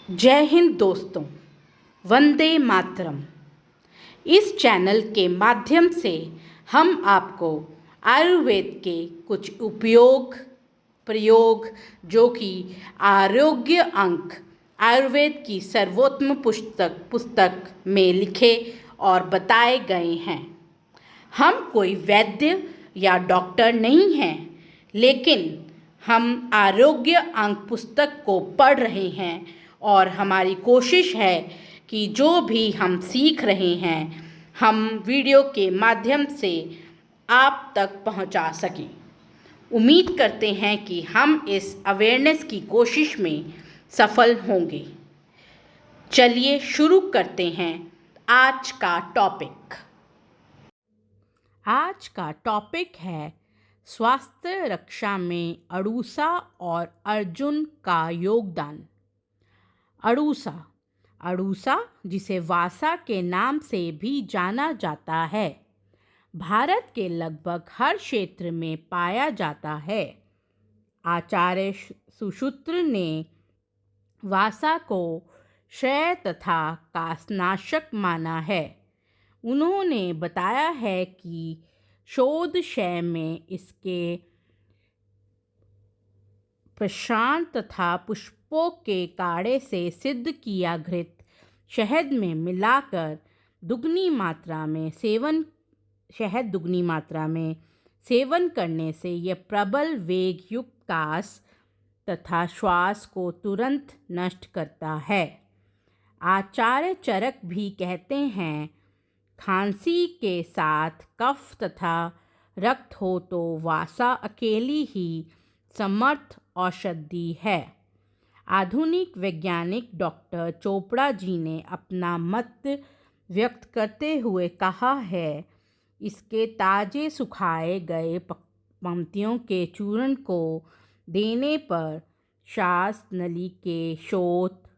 जय हिंद दोस्तों, वंदे मातरम। इस चैनल के माध्यम से हम आपको आयुर्वेद के कुछ उपयोग प्रयोग जो कि आरोग्य अंक आयुर्वेद की सर्वोत्तम पुस्तक में लिखे और बताए गए हैं। हम कोई वैद्य या डॉक्टर नहीं हैं, लेकिन हम आरोग्य अंक पुस्तक को पढ़ रहे हैं और हमारी कोशिश है कि जो भी हम सीख रहे हैं हम वीडियो के माध्यम से आप तक पहुंचा सकें। उम्मीद करते हैं कि हम इस अवेयरनेस की कोशिश में सफल होंगे। चलिए शुरू करते हैं आज का टॉपिक। आज का टॉपिक है स्वास्थ्य रक्षा में अड़ूसा और अर्जुन का योगदान। अड़ूसा जिसे वासा के नाम से भी जाना जाता है, भारत के लगभग हर क्षेत्र में पाया जाता है। आचार्य सुश्रुत ने वासा को क्षय तथा काशनाशक माना है। उन्होंने बताया है कि शोध क्षय में इसके प्रशांत तथा पुष्पों के काढ़े से सिद्ध किया घृत शहद में मिलाकर दुगनी मात्रा में सेवन करने से यह प्रबल वेग युक्त कास तथा श्वास को तुरंत नष्ट करता है। आचार्य चरक भी कहते हैं, खांसी के साथ कफ तथा रक्त हो तो वासा अकेली ही समर्थ औषधि है। आधुनिक वैज्ञानिक डॉक्टर चोपड़ा जी ने अपना मत व्यक्त करते हुए कहा है, इसके ताजे सुखाए गए पंक्तियों के चूर्ण को देने पर श्वास नली के शोथ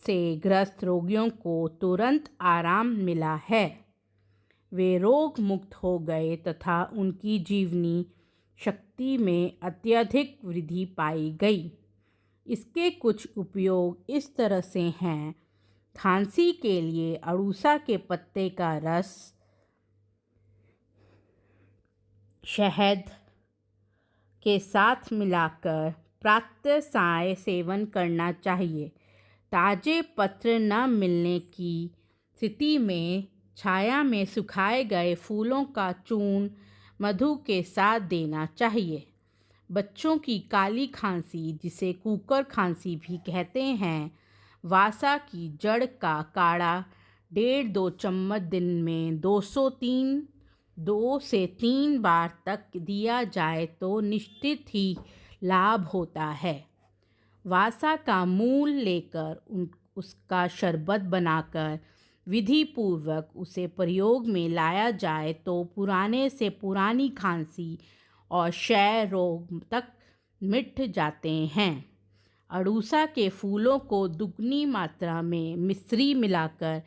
से ग्रस्त रोगियों को तुरंत आराम मिला है। वे रोग मुक्त हो गए तथा उनकी जीवनी शक्ति में अत्यधिक वृद्धि पाई गई। इसके कुछ उपयोग इस तरह से हैं। खांसी के लिए अड़ूसा के पत्ते का रस शहद के साथ मिलाकर प्रातः साय सेवन करना चाहिए। ताजे पत्र न मिलने की स्थिति में छाया में सुखाए गए फूलों का चूर्ण मधु के साथ देना चाहिए। बच्चों की काली खांसी, जिसे कुकर खांसी भी कहते हैं, वासा की जड़ का काढ़ा 1.5-2 चम्मच दिन में 2 से 3 बार तक दिया जाए तो निश्चित ही लाभ होता है। वासा का मूल लेकर उसका शरबत बनाकर विधि पूर्वक उसे प्रयोग में लाया जाए तो पुराने से पुरानी खांसी और क्षय रोग तक मिट जाते हैं। अड़ूसा के फूलों को दुगनी मात्रा में मिश्री मिलाकर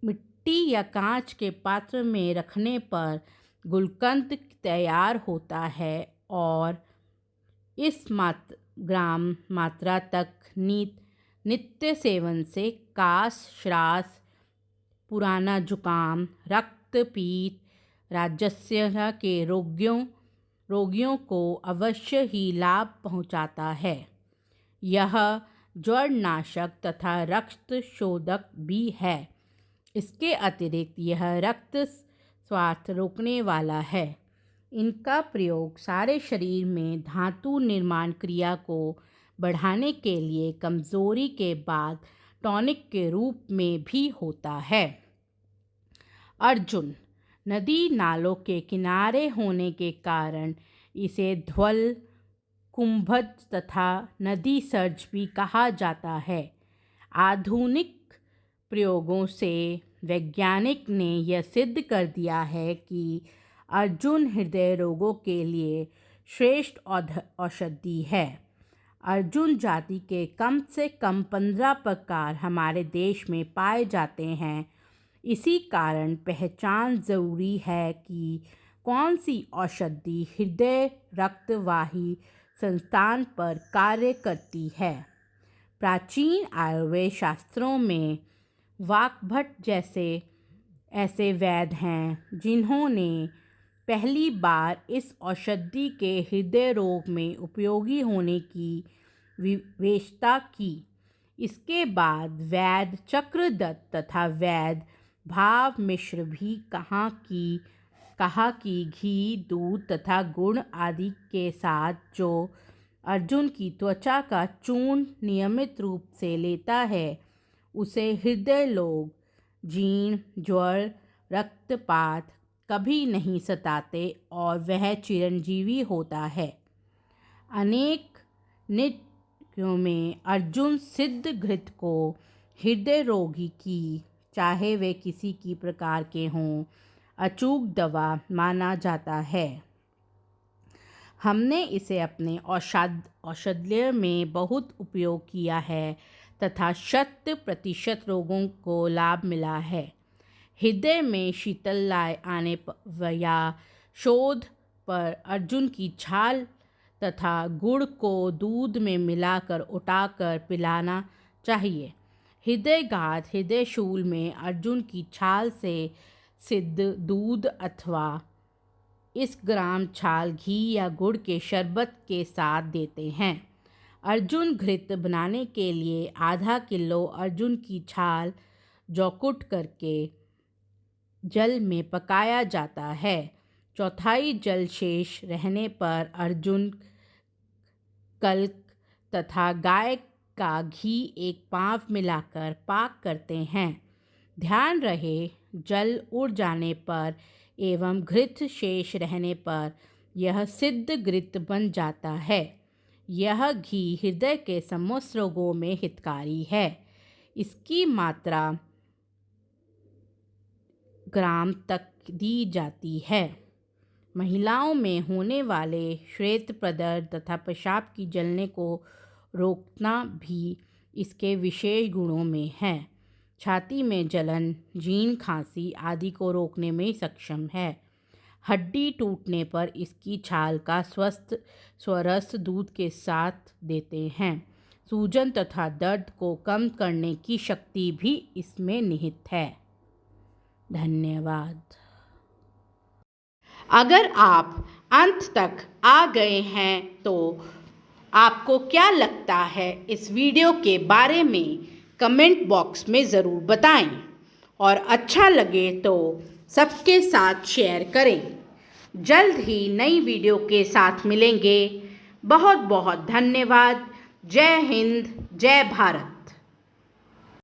मिट्टी या कांच के पात्र में रखने पर गुलकंद तैयार होता है और इस ग्राम मात्रा तक नित्य सेवन से काश, श्वास, पुराना जुकाम, रक्तपीत, राजस्य के रोगियों को अवश्य ही लाभ पहुंचाता है। यह ज्वरनाशक तथा रक्त शोधक भी है। इसके अतिरिक्त यह रक्त स्वास्थ्य रोकने वाला है। इनका प्रयोग सारे शरीर में धातु निर्माण क्रिया को बढ़ाने के लिए कमजोरी के बाद टॉनिक के रूप में भी होता है। अर्जुन नदी नालों के किनारे होने के कारण इसे ध्वल, कुंभज तथा नदी सर्ज भी कहा जाता है। आधुनिक प्रयोगों से वैज्ञानिक ने यह सिद्ध कर दिया है कि अर्जुन हृदय रोगों के लिए श्रेष्ठ औषधि है। अर्जुन जाति के कम से कम 15 प्रकार हमारे देश में पाए जाते हैं। इसी कारण पहचान जरूरी है कि कौन सी औषधि हृदय रक्तवाही संस्थान पर कार्य करती है। प्राचीन आयुर्वेद शास्त्रों में वाकभट जैसे ऐसे वैद्य हैं जिन्होंने पहली बार इस औषधि के हृदय रोग में उपयोगी होने की विवेचना की। इसके बाद वैद्य चक्रदत्त तथा वैद्य भाव मिश्र भी कहा कि घी, दूध तथा गुड़ आदि के साथ जो अर्जुन की त्वचा का चूर्ण नियमित रूप से लेता है उसे हृदय रोग, जीर्ण, ज्वर, रक्तपात कभी नहीं सताते और वह चिरंजीवी होता है। अनेक नृत्यों में अर्जुन सिद्ध घृत को हृदय रोगी की, चाहे वे किसी की प्रकार के हों, अचूक दवा माना जाता है। हमने इसे अपने औषधालय में बहुत उपयोग किया है तथा 100% रोगों को लाभ मिला है। हृदय में शीतलता आने पर या शोध पर अर्जुन की छाल तथा गुड़ को दूध में मिलाकर उटाकर पिलाना चाहिए। हृदयघात, हृदय शूल में अर्जुन की छाल से सिद्ध दूध अथवा इस ग्राम छाल घी या गुड़ के शरबत के साथ देते हैं। अर्जुन घृत बनाने के लिए आधा किलो अर्जुन की छाल जौकुट करके जल में पकाया जाता है। चौथाई जल शेष रहने पर अर्जुन कल्क तथा गाय का घी एक पाँव मिलाकर पाक करते हैं। ध्यान रहे, जल उड़ जाने पर एवं घृत शेष रहने पर यह सिद्ध घृत बन जाता है। यह घी हृदय के समस्त रोगों में हितकारी है। इसकी मात्रा ग्राम तक दी जाती है। महिलाओं में होने वाले श्वेत प्रदर तथा पेशाब की जलने को रोकना भी इसके विशेष गुणों में है। छाती में जलन, जीर्ण, खांसी आदि को रोकने में सक्षम है। हड्डी टूटने पर इसकी छाल का स्वरस दूध के साथ देते हैं। सूजन तथा दर्द को कम करने की शक्ति भी इसमें निहित है। धन्यवाद। अगर आप अंत तक आ गए हैं तो आपको क्या लगता है इस वीडियो के बारे में कमेंट बॉक्स में ज़रूर बताएं और अच्छा लगे तो सबके साथ शेयर करें। जल्द ही नई वीडियो के साथ मिलेंगे। बहुत बहुत धन्यवाद। जय हिंद, जय भारत।